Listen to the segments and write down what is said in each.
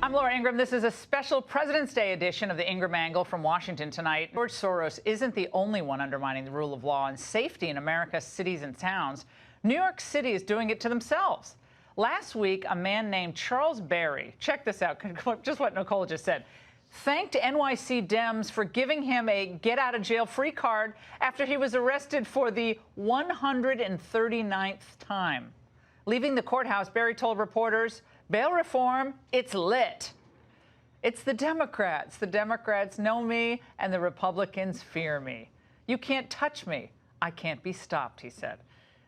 I'm Laura Ingraham. This is a special President's Day edition of the Ingraham Angle from Washington tonight. George Soros isn't the only one undermining the rule of law and safety in America's cities and towns. New York City is doing it to themselves. Last week, a man named Charles Barry, check this out, just what Nicole just said, thanked NYC Dems for giving him a get-out-of-jail-free card after he was arrested for the 139th time. Leaving the courthouse, Barry told reporters, "Bail reform, it's lit. It's the Democrats. The Democrats know me, and the Republicans fear me. You can't touch me. I can't be stopped," he said.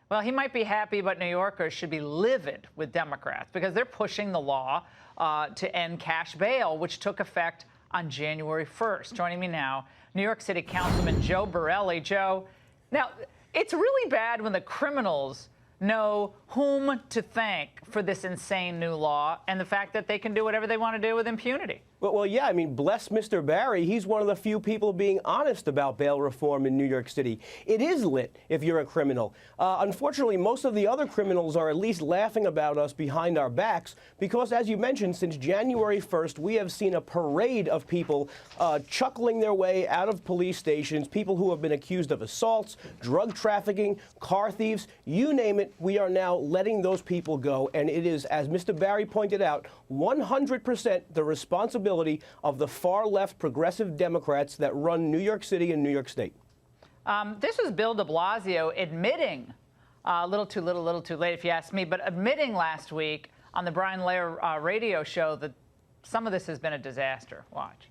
Well, he might be happy, but New Yorkers should be livid with Democrats because they're pushing the law to end cash bail, which took effect on January 1st. Joining me now, New York City Councilman Joe Borelli. Joe, now, it's really bad when the criminals know whom to thank for this insane new law and the fact that they can do whatever they want to do with impunity. Well, yeah, I mean, bless Mr. Barry. He's one of the few people being honest about bail reform in New York City. It is lit if you're a criminal. Unfortunately, most of the other criminals are at least laughing about us behind our backs because, as you mentioned, since January 1st, we have seen a parade of people chuckling their way out of police stations, people who have been accused of assaults, drug trafficking, car thieves, you name it. We are now letting those people go, and it is, as Mr. Barry pointed out, 100% the responsibility of the far-left progressive Democrats that run New York City and New York State. This was Bill de Blasio admitting, a little too little, little too late if you ask me, but admitting last week on the Brian Lehrer radio show that some of this has been a disaster. Watch.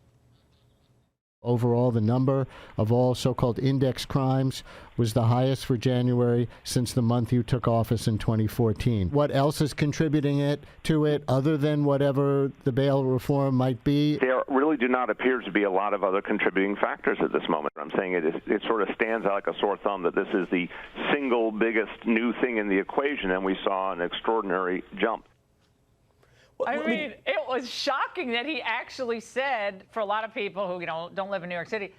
Overall, the number of all so-called index crimes was the highest for January since the month you took office in 2014. What else is contributing to it other than whatever the bail reform might be? There really do not appear to be a lot of other contributing factors at this moment. I'm saying it sort of stands out like a sore thumb that this is the single biggest new thing in the equation, and we saw an extraordinary jump. I mean, it was shocking that he actually said, for a lot of people who, don't live in New York City,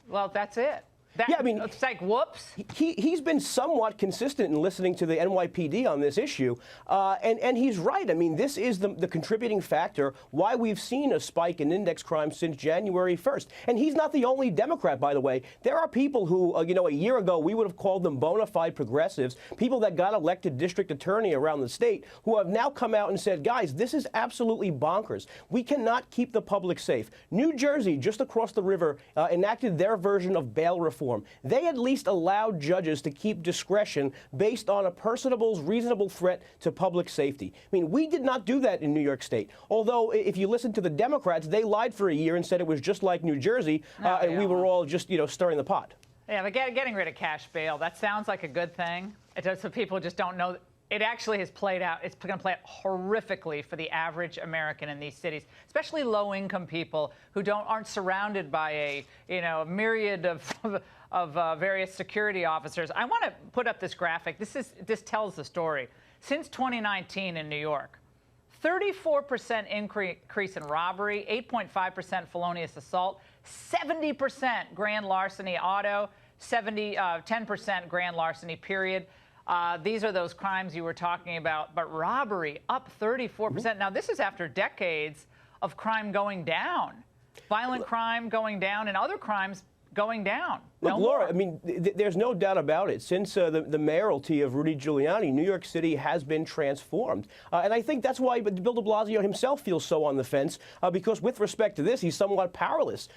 well, that's it. Yeah, I mean, it's like, whoops. He's been somewhat consistent in listening to the NYPD on this issue, and he's right. I mean, this is the contributing factor why we've seen a spike in index crime since January 1st. And he's not the only Democrat, by the way. There are people who, a year ago, we would have called them bona fide progressives, people that got elected district attorney around the state, who have now come out and said, guys, this is absolutely bonkers. We cannot keep the public safe. New Jersey, just across the river, enacted their version of bail reform. They at least allowed judges to keep discretion based on a personable, reasonable threat to public safety. I mean, we did not do that in New York State. Although, if you listen to the Democrats, they lied for a year and said it was just like New Jersey, and we were all just, stirring the pot. Yeah, but getting rid of cash bail, that sounds like a good thing. It does, so people just don't know. It actually has played out. It's going to play out horrifically for the average American in these cities, especially low-income people who aren't surrounded by a myriad of various security officers. I want to put up this graphic. This tells the story. Since 2019 in New York, 34% increase in robbery, 8.5% felonious assault, 70% grand larceny auto, 10% grand larceny period. These are those crimes you were talking about, but robbery up 34%. Now, this is after decades of crime going down, violent crime going down, and other crimes going down. Look, Laura, I mean, there's no doubt about it. Since the mayoralty of Rudy Giuliani, New York City has been transformed. And I think that's why Bill de Blasio himself feels so on the fence, because with respect to this, he's somewhat powerless,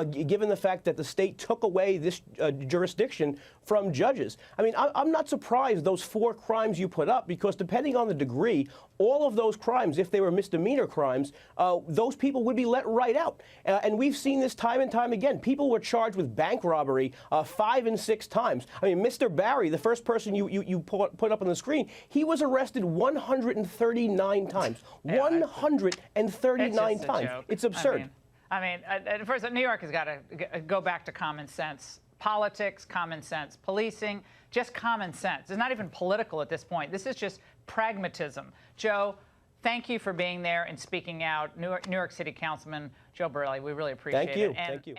given the fact that the state took away this jurisdiction from judges. I mean, I'm not surprised those 4 crimes you put up, because depending on the degree, all of those crimes, if they were misdemeanor crimes, those people would be let right out. And we've seen this time and time again. People were charged with bank robbery 5 and 6 times. I mean, Mr. Barry, the first person you put up on the screen, he was arrested 139 times. Yeah, 139 times. It's absurd. I mean, first, New York has got to go back to common sense. Politics, common sense. Policing, just common sense. It's not even political at this point. This is just pragmatism. Joe, thank you for being there and speaking out. New York City Councilman Joe Borelli, we really appreciate it. Thank you.